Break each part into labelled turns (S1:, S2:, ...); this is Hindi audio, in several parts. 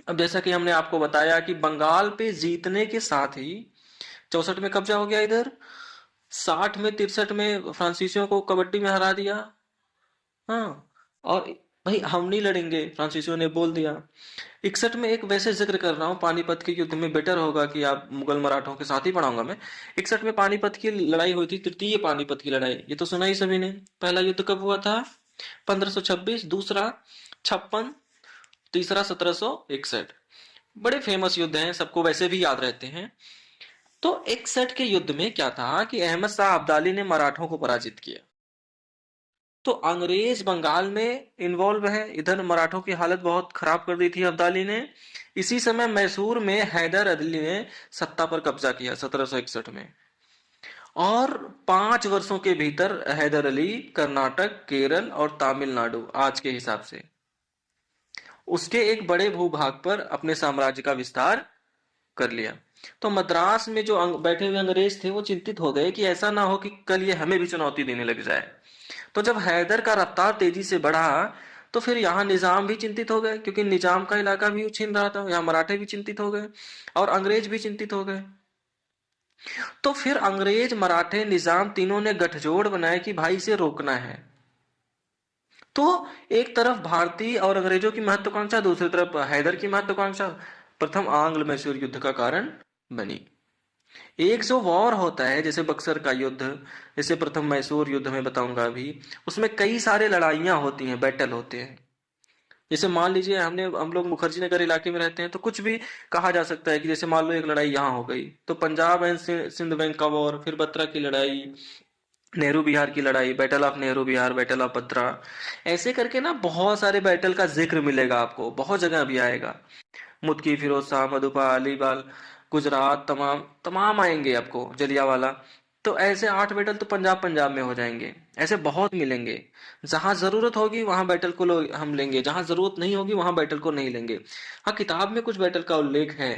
S1: अब जैसा कि हमने आपको बताया कि बंगाल पे जीतने के साथ ही 64 में कब्जा हो गया इधर, 60 में 63 में फ्रांसीसियों को कबड्डी में हरा दिया। हाँ, और भाई हम नहीं लड़ेंगे, फ्रांसीसियों ने बोल दिया। 61 में एक वैसे जिक्र कर रहा हूँ, पानीपत के युद्ध में बेटर होगा कि आप मुगल मराठों के साथ ही पढ़ाऊंगा मैं। 61 में पानीपत की लड़ाई हुई थी, तृतीय पानीपत की लड़ाई, ये तो सुना ही सभी ने। पहला युद्ध कब हुआ था? 1526, दूसरा 56, तीसरा 1761। बड़े फेमस युद्ध हैं, सबको वैसे भी याद रहते हैं। तो 61 के युद्ध में क्या था कि अहमद शाह अब्दाली ने मराठों को पराजित किया। तो अंग्रेज बंगाल में इन्वॉल्व है, इधर मराठों की हालत बहुत खराब कर दी थी अब्दाली ने। इसी समय मैसूर में हैदर अली ने सत्ता पर कब्जा किया 1761 में। और 5 वर्षों के भीतर हैदर अली कर्नाटक, केरल और तमिलनाडु आज के हिसाब से उसके एक बड़े भूभाग पर अपने साम्राज्य का विस्तार कर लिया। तो मद्रास में जो बैठे हुए अंग्रेज थे वो चिंतित हो गए कि ऐसा ना हो कि कल ये हमें भी चुनौती देने लग जाए। तो जब हैदर का रफ्तार तेजी से बढ़ा, तो फिर यहाँ निजाम भी चिंतित हो गए, क्योंकि निजाम का इलाका भी छीन रहा था। यहाँ मराठे भी चिंतित हो गए और अंग्रेज भी चिंतित हो गए। तो फिर अंग्रेज, मराठे, निजाम तीनों ने गठजोड़ बनाए कि भाई इसे रोकना है। तो एक तरफ भारतीय और अंग्रेजों की महत्वाकांक्षा, दूसरी तरफ हैदर की महत्वाकांक्षा प्रथम आंग्ल मैसूर युद्ध का कारण बनी। एक जो वॉर होता है, जैसे बक्सर का युद्ध, जैसे प्रथम मैसूर युद्ध में बताऊंगा अभी, उसमें कई सारे लड़ाइयां होती हैं, बैटल होते हैं। जैसे मान लीजिए हम लोग मुखर्जी नगर इलाके में रहते हैं, तो कुछ भी कहा जा सकता है कि जैसे मान लो एक लड़ाई यहाँ हो गई, तो पंजाब एंड सिंध बैंक का वॉर, फिर बत्रा की लड़ाई, नेहरू बिहार की लड़ाई, battle of Nehru Bihar, battle of Batra, ऐसे करके ना बहुत सारे बैटल का जिक्र मिलेगा आपको, बहुत जगह भी आएगा। मुत्की, फिरोज शाह, मधुपा, अलीबाल, गुजरात, तमाम तमाम आएंगे आपको, जलियांवाला। तो ऐसे 8 बैटल तो पंजाब पंजाब में हो जाएंगे। ऐसे बहुत मिलेंगे। जहां जरूरत होगी वहां बैटल को हम लेंगे, जहां जरूरत नहीं होगी वहां बैटल को नहीं लेंगे। हाँ, किताब में कुछ बैटल का उल्लेख है।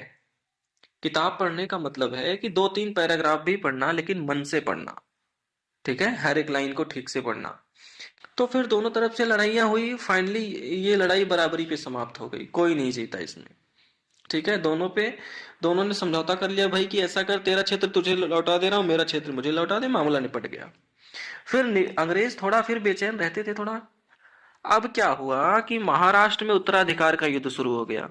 S1: किताब पढ़ने का मतलब है कि 2-3 पैराग्राफ भी पढ़ना, लेकिन मन से पढ़ना। ठीक है, हर एक लाइन को ठीक से पढ़ना। तो फिर दोनों तरफ से लड़ाइयां हुई, फाइनली ये लड़ाई बराबरी पे समाप्त हो गई, कोई नहीं जीता इसमें। ठीक है, दोनों ने समझौता कर लिया भाई कि ऐसा कर, तेरा क्षेत्र तुझे लौटा दे रहा हूँ, मेरा क्षेत्र मुझे लौटा दे, मामला निपट गया। फिर अंग्रेज थोड़ा फिर बेचैन रहते थे थोड़ा। अब क्या हुआ कि महाराष्ट्र में उत्तराधिकार का युद्ध शुरू हो गया।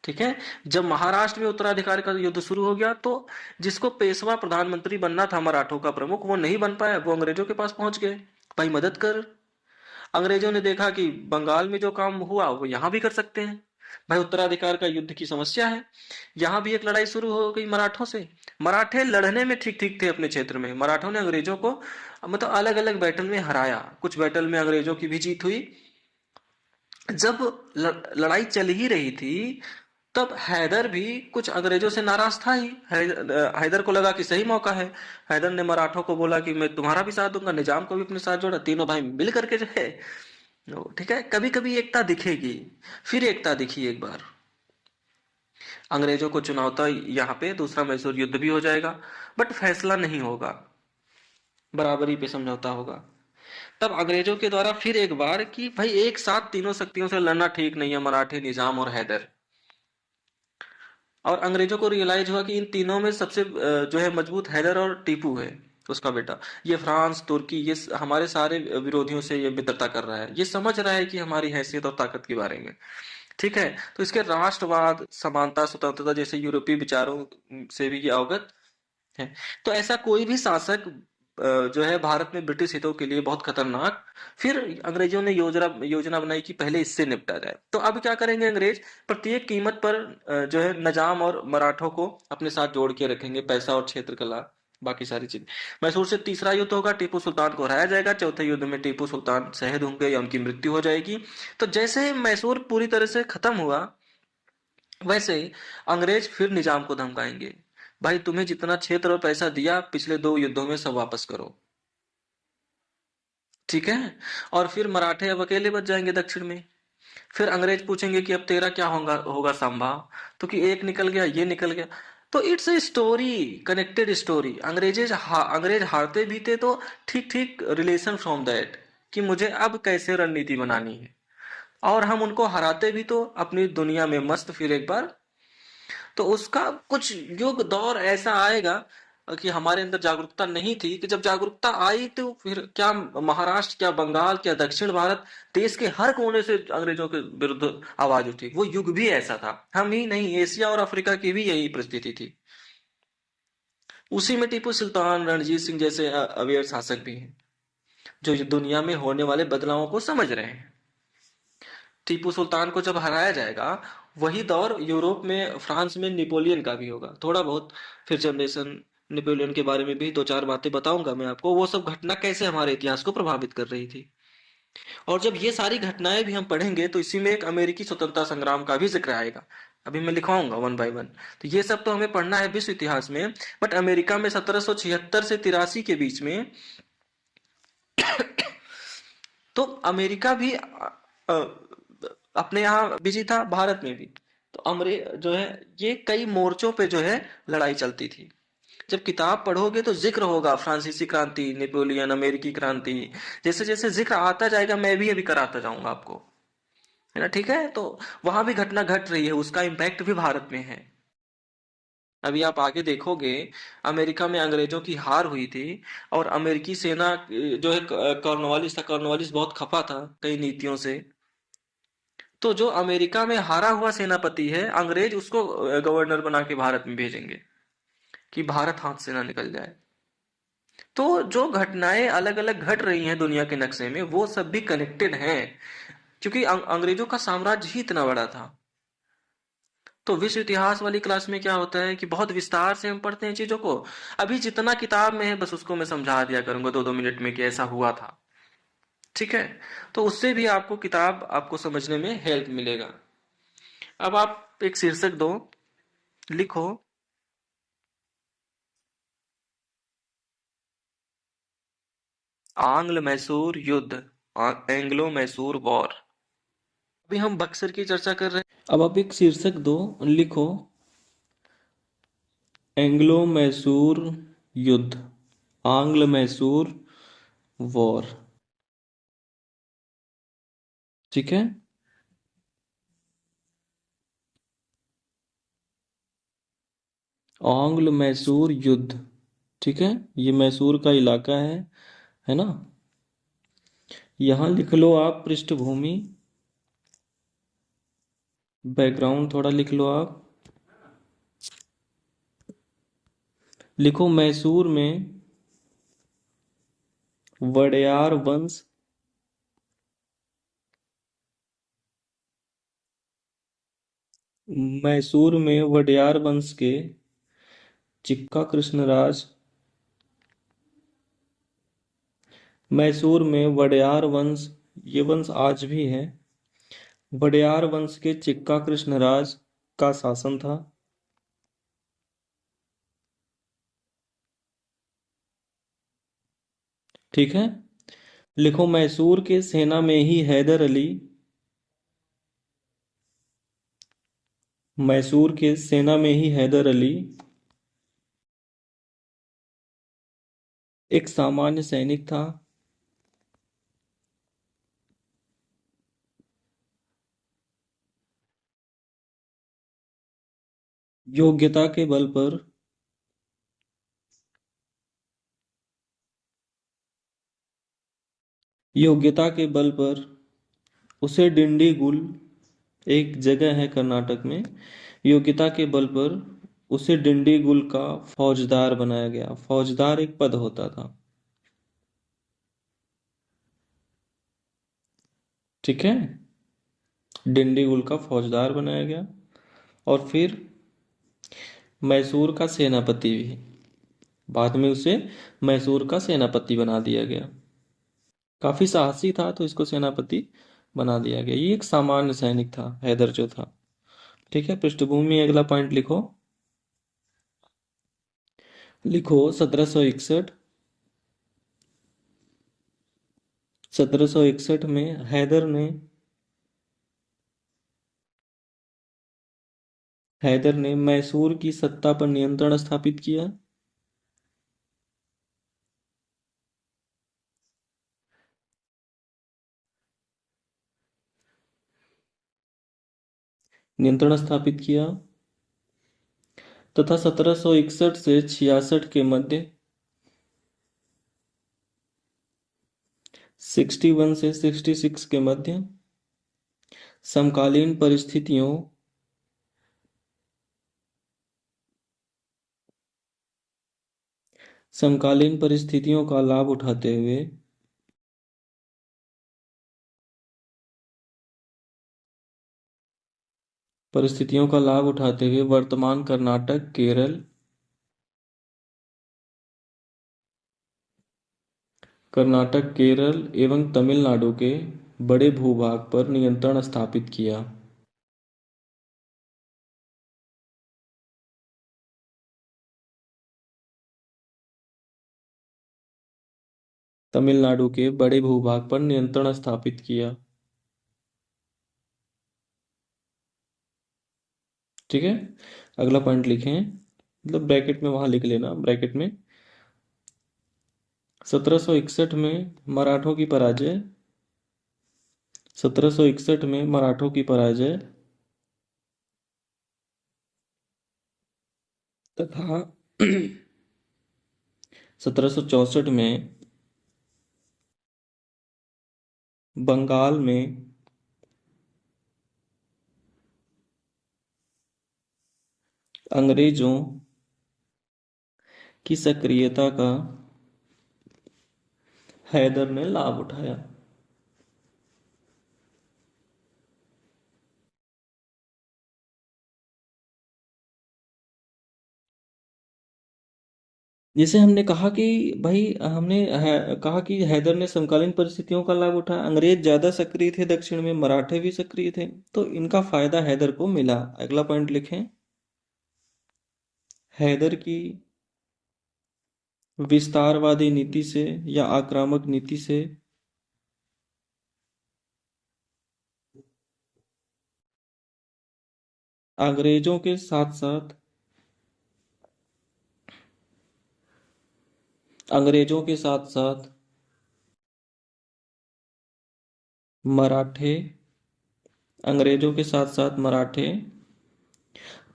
S1: ठीक है, जब महाराष्ट्र में उत्तराधिकार का युद्ध शुरू हो गया, तो जिसको पेशवा प्रधानमंत्री बनना था मराठों का प्रमुख, वो नहीं बन पाया, वो अंग्रेजों के पास पहुंच गए, भाई मदद कर। अंग्रेजों ने देखा कि बंगाल में जो काम हुआ वो यहाँ भी कर सकते हैं, भाई उत्तराधिकार का युद्ध की समस्या है। यहाँ भी एक लड़ाई शुरू हो गई मराठों से। मराठे लड़ने में ठीक ठीक थे अपने क्षेत्र में, मराठों ने अंग्रेजों को मतलब अलग अलग बैटल में हराया, कुछ बैटल में अंग्रेजों की भी जीत हुई। जब लड़ाई चल ही रही थी, तब हैदर भी कुछ अंग्रेजों से नाराज था ही। हैदर को लगा कि सही मौका है। हैदर ने मराठों को बोला कि मैं तुम्हारा भी साथ दूंगा, निजाम को भी अपने साथ जोड़ा, तीनों भाई मिल करके जो है। ठीक है, कभी कभी एकता दिखेगी। फिर एकता दिखी एक बार, अंग्रेजों को चुनौता यहाँ पे दूसरा मैसूर युद्ध भी हो जाएगा, बट फैसला नहीं होगा, बराबरी पे समझौता होगा। तब अंग्रेजों के द्वारा फिर एक बार कि भाई एक साथ तीनों शक्तियों से लड़ना ठीक नहीं है, मराठे, निजाम और हैदर। और अंग्रेजों को रियलाइज हुआ कि इन तीनों में सबसे जो है मजबूत हैदर और टीपू है, उसका बेटा। ये फ्रांस, तुर्की, ये हमारे सारे विरोधियों से ये मित्रता कर रहा है, ये समझ रहा है कि हमारी हैसियत और ताकत के बारे में। ठीक है, तो इसके राष्ट्रवाद, समानता, स्वतंत्रता जैसे यूरोपीय विचारों से भी ये अवगत है। तो ऐसा कोई भी शासक जो है भारत में ब्रिटिश हितों के लिए बहुत खतरनाक। फिर अंग्रेजों ने योजना योजना बनाई कि पहले इससे निपटा जाए। तो अब क्या करेंगे अंग्रेज? प्रत्येक कीमत पर जो है निजाम और मराठों को अपने साथ जोड़ के रखेंगे, पैसा और क्षेत्र का लाभ, बाकी सारी चीज। मैसूर से तीसरा युद्ध होगा, टीपू सुल्तान को हराया जाएगा। चौथे युद्ध में टीपू सुल्तान शहीद होंगे या उनकी मृत्यु हो जाएगी। तो जैसे मैसूर पूरी तरह से खत्म हुआ, वैसे ही अंग्रेज फिर निजाम को धमकाएंगे, भाई तुम्हें जितना क्षेत्र और पैसा दिया पिछले 2 युद्धों में सब वापस करो। ठीक है, और फिर मराठे अब अकेले बच जाएंगे दक्षिण में। फिर अंग्रेज पूछेंगे कि अब तेरा क्या होगा होगा संभव, तो कि एक निकल गया, ये निकल गया। तो it's a story, connected story. अंग्रेज हारते भी थे, तो ठीक ठीक रिलेशन फ्रॉम दैट कि मुझे अब कैसे रणनीति बनानी है। और हम उनको हराते भी तो अपनी दुनिया में मस्त फिर एक बार। तो उसका कुछ युग दौर ऐसा आएगा कि हमारे अंदर जागरूकता नहीं थी, कि जब जागरूकता आई तो फिर क्या महाराष्ट्र, क्या बंगाल, क्या दक्षिण भारत, देश के हर कोने से अंग्रेजों के विरुद्ध आवाज उठी। वो युग भी ऐसा था, हम ही नहीं, एशिया और अफ्रीका की भी यही परिस्थिति थी। उसी में टीपू सुल्तान, रणजीत सिंह जैसे अवेयर शासक भी हैं, जो ये दुनिया में होने वाले बदलावों को समझ रहे हैं। टीपू सुल्तान को जब हराया जाएगा, वही दौर यूरोप में, फ्रांस में नेपोलियन का भी होगा थोड़ा बहुत। फिर जनरेशन नेपोलियन के बारे में भी दो चार बातें बताऊंगा मैं आपको, वो सब घटना कैसे हमारे इतिहास को प्रभावित कर रही थी। और जब ये सारी घटनाएं भी हम पढ़ेंगे तो इसी में एक अमेरिकी स्वतंत्रता संग्राम का भी जिक्र आएगा। अभी मैं लिखवाऊंगा वन बाय वन। तो ये सब तो हमें पढ़ना है विश्व इतिहास में। बट अमेरिका में 1776 से 83 के बीच में, तो अमेरिका भी अपने यहाँ बिजी था, भारत में भी। तो अमरे जो है, ये कई मोर्चों पे जो है लड़ाई चलती थी। जब किताब पढ़ोगे तो जिक्र होगा फ्रांसीसी क्रांति, नेपोलियन, अमेरिकी क्रांति, जैसे जैसे जिक्र आता जाएगा मैं भी अभी कराता जाऊंगा आपको, है ना? ठीक है, तो वहां भी घटना घट रही है, उसका इम्पैक्ट भी भारत में है। अभी आप आगे देखोगे, अमेरिका में अंग्रेजों की हार हुई थी, और अमेरिकी सेना जो है, कॉर्नवालिस था, कॉर्नवालिस बहुत खफा था कई नीतियों से। तो जो अमेरिका में हारा हुआ सेनापति है, अंग्रेज उसको गवर्नर बना के भारत में भेजेंगे, कि भारत हाथ से ना निकल जाए। तो जो घटनाएं अलग अलग घट रही हैं दुनिया के नक्शे में, वो सब भी कनेक्टेड हैं, क्योंकि अंग्रेजों का साम्राज्य ही इतना बड़ा था। तो विश्व इतिहास वाली क्लास में क्या होता है कि बहुत विस्तार से हम पढ़ते हैं चीजों को। अभी जितना किताब में है बस उसको मैं समझा दिया करूंगा 2-2 मिनट में कि ऐसा हुआ था। ठीक है, तो उससे भी आपको किताब आपको समझने में हेल्प मिलेगा। अब आप एक शीर्षक दो, लिखो आंग्ल मैसूर युद्ध, एंग्लो मैसूर वॉर। अभी हम बक्सर की चर्चा कर रहे हैं। अब आप एक शीर्षक दो, लिखो एंग्लो मैसूर युद्ध, आंग्ल मैसूर वॉर। ठीक है, आंग्ल मैसूर युद्ध। ठीक है, ये मैसूर का इलाका है ना? यहां लिख लो आप पृष्ठभूमि, बैकग्राउंड थोड़ा लिख लो आप। लिखो मैसूर में वड़यार वंश, मैसूर में वड़यार वंश के चिक्का कृष्णराज, मैसूर में वड़यार वंश, ये वंश आज भी है, वड़यार वंश के चिक्का कृष्णराज का शासन था। ठीक है, लिखो मैसूर के सेना में ही हैदर अली, मैसूर के सेना में ही हैदर अली एक सामान्य सैनिक था। योग्यता के बल पर, योग्यता के बल पर उसे डिंडीगुल, एक जगह है कर्नाटक में, योग्यता के बल पर उसे डिंडीगुल का फौजदार बनाया गया। फौजदार एक पद होता था। ठीक है, डिंडीगुल का फौजदार बनाया गया, और फिर मैसूर का सेनापति भी, बाद में उसे मैसूर का सेनापति बना दिया गया। काफी साहसी था तो इसको सेनापति बना दिया गया। ये एक सामान्य सैनिक था हैदर जो था। ठीक है, पृष्ठभूमि में अगला पॉइंट लिखो, लिखो 1761, 1761 में हैदर ने मैसूर की सत्ता पर नियंत्रण स्थापित किया। नियंत्रण स्थापित किया, तथा 1761 से 66 के मध्य 61 से 66 के मध्य समकालीन परिस्थितियों का लाभ उठाते हुए वर्तमान कर्नाटक, केरल एवं तमिलनाडु के बड़े भूभाग पर नियंत्रण स्थापित किया। तमिलनाडु के बड़े भूभाग पर नियंत्रण स्थापित किया। ठीक है, अगला पॉइंट लिखें, मतलब ब्रैकेट में वहां लिख लेना, ब्रैकेट में 1761 में मराठों की पराजय, 1761 में मराठों की पराजय तथा 1764 में बंगाल में अंग्रेजों की सक्रियता का हैदर ने लाभ उठाया। जैसे हमने कहा कि भाई कहा कि हैदर ने समकालीन परिस्थितियों का लाभ उठाया, अंग्रेज ज्यादा सक्रिय थे दक्षिण में, मराठे भी सक्रिय थे, तो इनका फायदा हैदर को मिला। अगला पॉइंट लिखें, हैदर की विस्तारवादी नीति से या आक्रामक नीति से अंग्रेजों के साथ साथ मराठे अंग्रेजों के साथ साथ मराठे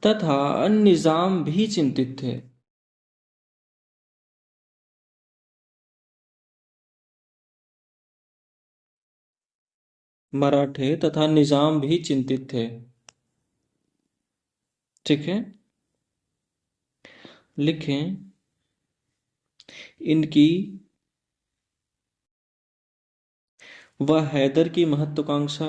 S1: तथा अन्य निजाम भी चिंतित थे। मराठे तथा निजाम भी चिंतित थे। ठीक है, लिखें, इनकी वह हैदर की महत्वाकांक्षा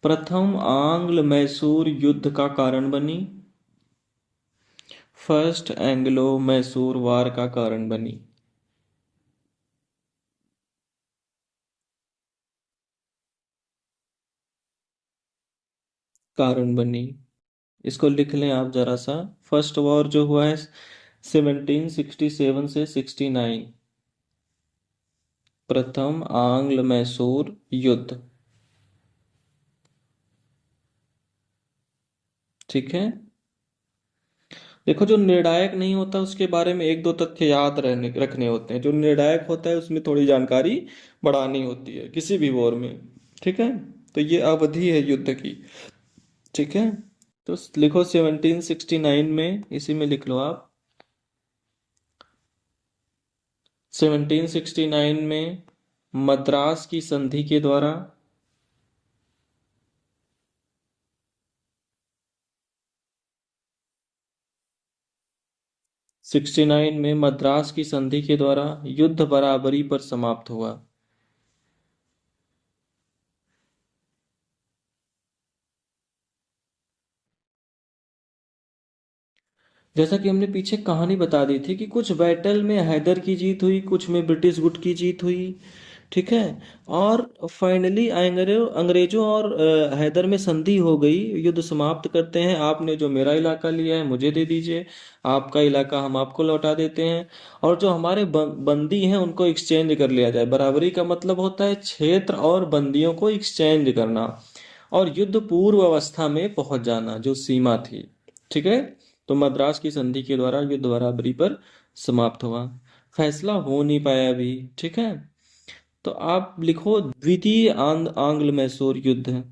S1: प्रथम आंग्ल मैसूर युद्ध का कारण बनी, फर्स्ट एंग्लो मैसूर वार का कारण बनी। इसको लिख लें आप जरा सा। फर्स्ट वॉर जो हुआ है 1767 से 69, प्रथम आंग्ल मैसूर युद्ध। ठीक है, देखो जो निर्णायक नहीं होता उसके बारे में एक दो तथ्य याद रखने होते हैं, जो निर्णायक होता है उसमें थोड़ी जानकारी बढ़ानी होती है किसी भी वॉर में। ठीक है, तो ये अवधि है युद्ध की। ठीक है, तो लिखो 1769 में, इसी में लिख लो आप, 1769 में मद्रास की संधि के द्वारा मद्रास की संधि के द्वारा युद्ध बराबरी पर समाप्त हुआ। जैसा कि हमने पीछे कहानी बता दी थी कि कुछ बैटल में हैदर की जीत हुई, कुछ में ब्रिटिश गुट की जीत हुई। ठीक है, और फाइनली अंग्रेजों और हैदर में संधि हो गई, युद्ध समाप्त करते हैं, आपने जो मेरा इलाका लिया है मुझे दे दीजिए, आपका इलाका हम आपको लौटा देते हैं, और जो हमारे बंदी हैं उनको एक्सचेंज कर लिया जाए। बराबरी का मतलब होता है क्षेत्र और बंदियों को एक्सचेंज करना और युद्ध पूर्व अवस्था में पहुंच जाना, जो सीमा थी। ठीक है, तो मद्रास की संधि के द्वारा युद्ध बराबरी पर समाप्त हुआ। फैसला हो नहीं पाया अभी। ठीक है, तो आप लिखो द्वितीय आंग्ल मैसूर युद्ध।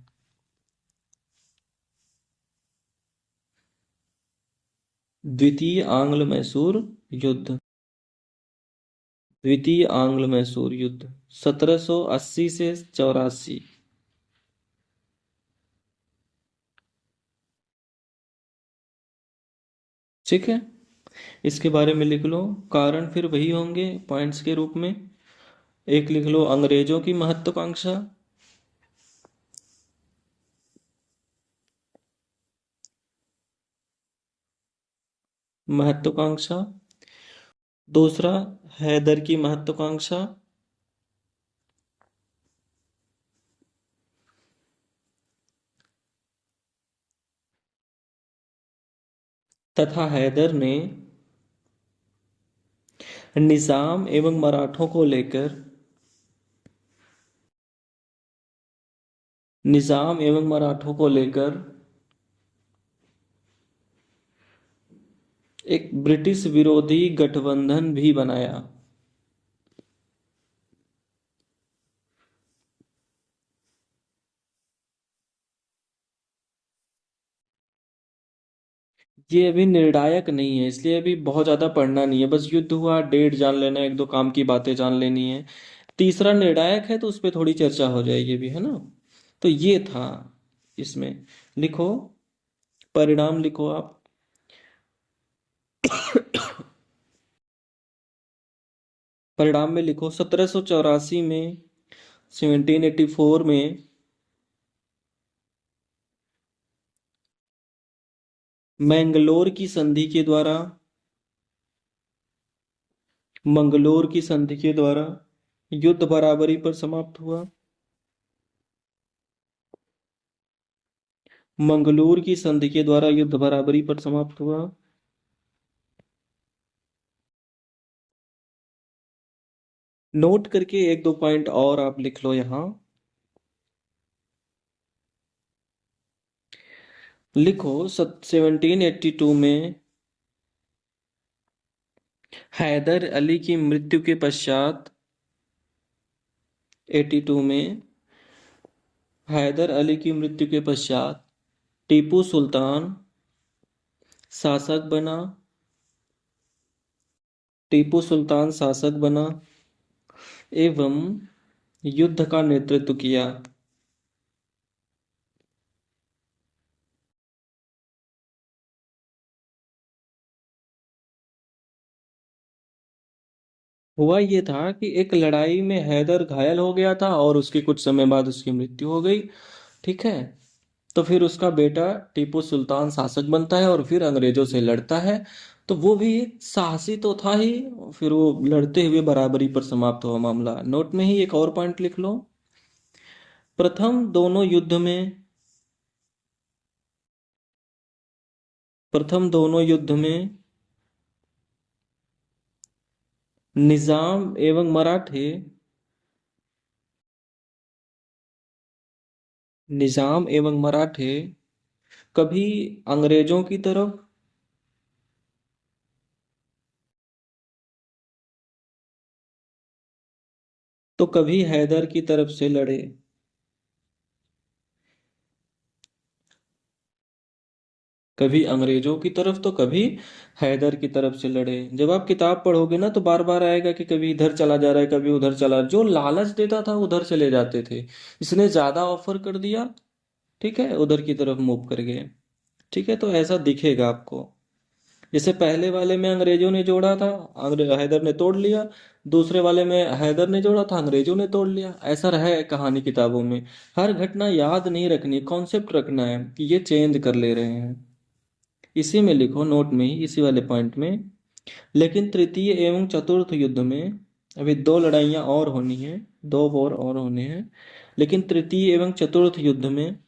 S1: द्वितीय आंग्ल मैसूर युद्ध। द्वितीय आंग्ल मैसूर युद्ध 1780 से 84। ठीक है, इसके बारे में लिख लो। कारण फिर वही होंगे पॉइंट्स के रूप में। एक लिख लो अंग्रेजों की महत्वाकांक्षा। महत्वाकांक्षा। दूसरा, हैदर की महत्वाकांक्षा। तथा हैदर ने निजाम एवं मराठों को लेकर, निजाम एवं मराठों को लेकर एक ब्रिटिश विरोधी गठबंधन भी बनाया। ये अभी निर्णायक नहीं है, इसलिए अभी बहुत ज्यादा पढ़ना नहीं है। बस युद्ध हुआ, डेट जान लेना, एक दो काम की बातें जान लेनी है। तीसरा निर्णायक है तो उस पर थोड़ी चर्चा हो जाएगी अभी, है ना। तो ये था इसमें। लिखो, परिणाम लिखो आप। परिणाम में लिखो 1784 में, 1784 में मैंगलोर की संधि के द्वारा, मंगलोर की संधि के द्वारा युद्ध बराबरी पर समाप्त हुआ। मंगलोर की संधि के द्वारा युद्ध बराबरी पर समाप्त हुआ। नोट करके एक दो पॉइंट और आप लिख लो यहां। लिखो 1782 में हैदर अली की मृत्यु के पश्चात, 82 में हैदर अली की मृत्यु के पश्चात टीपू सुल्तान शासक बना। टीपू सुल्तान शासक बना एवं युद्ध का नेतृत्व किया। हुआ ये था कि एक लड़ाई में हैदर घायल हो गया था और उसके कुछ समय बाद उसकी मृत्यु हो गई। ठीक है, तो फिर उसका बेटा टीपू सुल्तान शासक बनता है और फिर अंग्रेजों से लड़ता है। तो वो भी साहसी तो था ही, फिर वो लड़ते हुए बराबरी पर समाप्त हुआ मामला। नोट में ही एक और पॉइंट लिख लो। प्रथम दोनों युद्ध में, प्रथम दोनों युद्ध में निजाम एवं मराठे, निजाम एवं मराठे कभी अंग्रेजों की तरफ तो कभी हैदर की तरफ से लड़े। कभी अंग्रेजों की तरफ तो कभी हैदर की तरफ से लड़े। जब आप किताब पढ़ोगे ना तो बार बार आएगा कि कभी इधर चला जा रहा है, कभी उधर चला। जो लालच देता था उधर चले जाते थे, इसने ज्यादा ऑफर कर दिया, ठीक है, उधर की तरफ मूव कर गए। ठीक है, तो ऐसा दिखेगा आपको। जैसे पहले वाले में अंग्रेजों ने जोड़ा था, हैदर ने तोड़ लिया। दूसरे वाले में हैदर ने जोड़ा था, अंग्रेजों ने तोड़ लिया। ऐसा रहा है कहानी किताबों में। हर घटना याद नहीं रखनी, कॉन्सेप्ट रखना है कि ये चेंज कर ले रहे हैं। इसी में लिखो, नोट में ही, इसी वाले पॉइंट में। लेकिन तृतीय एवं चतुर्थ युद्ध में अभी दो लड़ाइयां और होनी है, दो वॉर और होने हैं। लेकिन तृतीय एवं चतुर्थ युद्ध में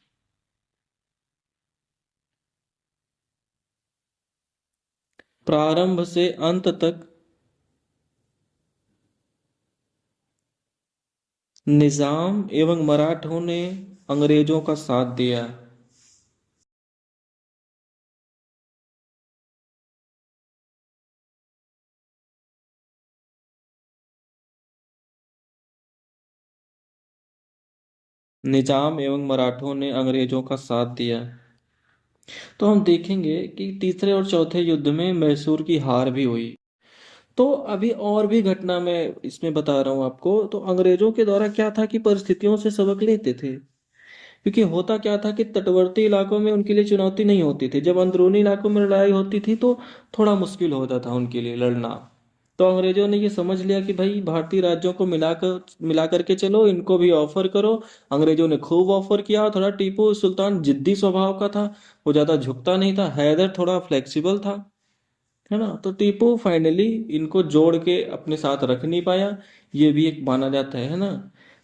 S1: प्रारंभ से अंत तक निजाम एवं मराठों ने अंग्रेजों का साथ दिया। निजाम एवं मराठों ने अंग्रेजों का साथ दिया। तो हम देखेंगे कि तीसरे और चौथे युद्ध में मैसूर की हार भी हुई। तो अभी और भी घटना मैं इसमें बता रहा हूँ आपको। तो अंग्रेजों के द्वारा क्या था कि परिस्थितियों से सबक लेते थे। क्योंकि होता क्या था कि तटवर्ती इलाकों में उनके लिए चुनौती नहीं होती थी, जब अंदरूनी इलाकों में लड़ाई होती थी तो थोड़ा मुश्किल होता था उनके लिए लड़ना। तो अंग्रेजों ने ये समझ लिया कि भाई भारतीय राज्यों को मिला करके चलो, इनको भी ऑफर करो। अंग्रेजों ने खूब ऑफर किया। थोड़ा टीपू सुल्तान जिद्दी स्वभाव का था, वो ज्यादा झुकता नहीं था। हैदर थोड़ा फ्लेक्सिबल था, है ना। तो टीपू फाइनली इनको जोड़ के अपने साथ रख नहीं पाया, ये भी एक माना जाता है ना।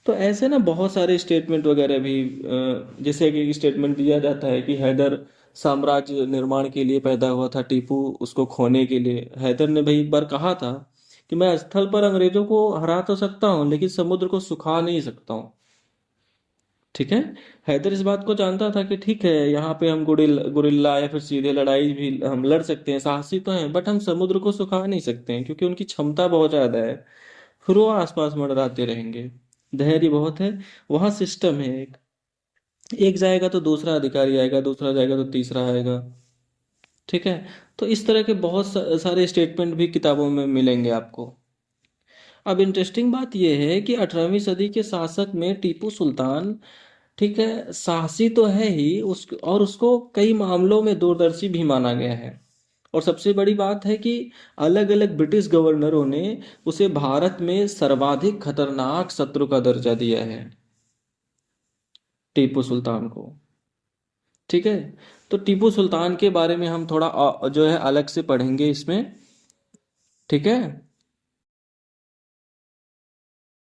S1: तो ऐसे ना बहुत सारे स्टेटमेंट वगैरह भी, जैसे कि स्टेटमेंट दिया जाता है कि हैदर साम्राज्य निर्माण के लिए पैदा हुआ था, टीपू उसको खोने के लिए। हैदर ने भाई एक बार कहा था कि मैं स्थल पर अंग्रेजों को हरा तो सकता हूँ लेकिन समुद्र को सुखा नहीं सकता हूँ। ठीक है। हैदर इस बात को जानता था कि ठीक है, यहाँ पे हम गुरिल्ला या फिर सीधे लड़ाई भी हम लड़ सकते हैं, साहसी तो हैं, बट हम समुद्र को सुखा नहीं सकते हैं क्योंकि उनकी क्षमता बहुत ज्यादा है। फिर वो आसपास मंडराते रहेंगे। धैर्य बहुत है। वहां सिस्टम है, एक एक जाएगा तो दूसरा अधिकारी आएगा, दूसरा जाएगा तो तीसरा आएगा। ठीक है। तो इस तरह के बहुत सारे स्टेटमेंट भी किताबों में मिलेंगे आपको। अब इंटरेस्टिंग बात यह है कि 18वीं सदी के शासक में टीपू सुल्तान, ठीक है, साहसी तो है ही, और उसको कई मामलों में दूरदर्शी भी माना गया है। और सबसे बड़ी बात है कि अलग अलग ब्रिटिश गवर्नरों ने उसे भारत में सर्वाधिक खतरनाक शत्रु का दर्जा दिया है, टीपू सुल्तान को। ठीक है। तो टीपू सुल्तान के बारे में हम थोड़ा जो है अलग से पढ़ेंगे इसमें। ठीक है।